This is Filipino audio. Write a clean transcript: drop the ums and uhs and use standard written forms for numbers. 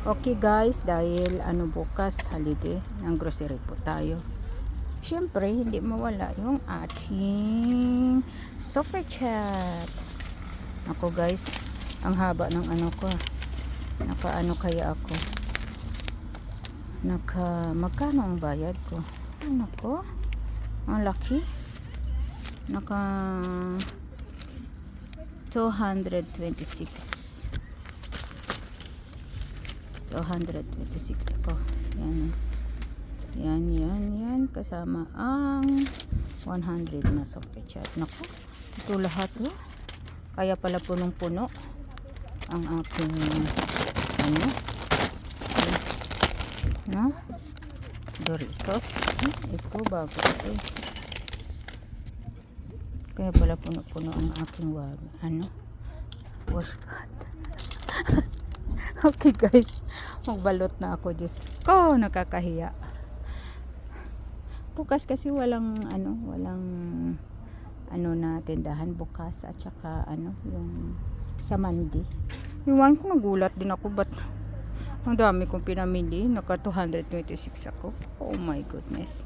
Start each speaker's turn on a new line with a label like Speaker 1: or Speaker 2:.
Speaker 1: Okay guys, dahil bukas holiday ng grocery po tayo. Syempre, hindi mawala yung ating super chat. Ako guys, ang haba ng ko. Kaya ako? Magkano ang bayad ko? Ko? Ang laki. 226 ako. Yan. Kasama ang 100 na super chat. Naku, ito lahat kaya pala punong-puno ang aking Doritos. Ito bago ito. Kaya pala puno-puno ang aking wash pad. Okay guys, magbalot na ako. Diyos ko, nakakahiya. Bukas kasi walang na tindahan bukas, at saka yung sa Mandi. Iwan ko, nagulat din ako, ba't ang dami kong pinamili, naka 226 ako. Oh my goodness.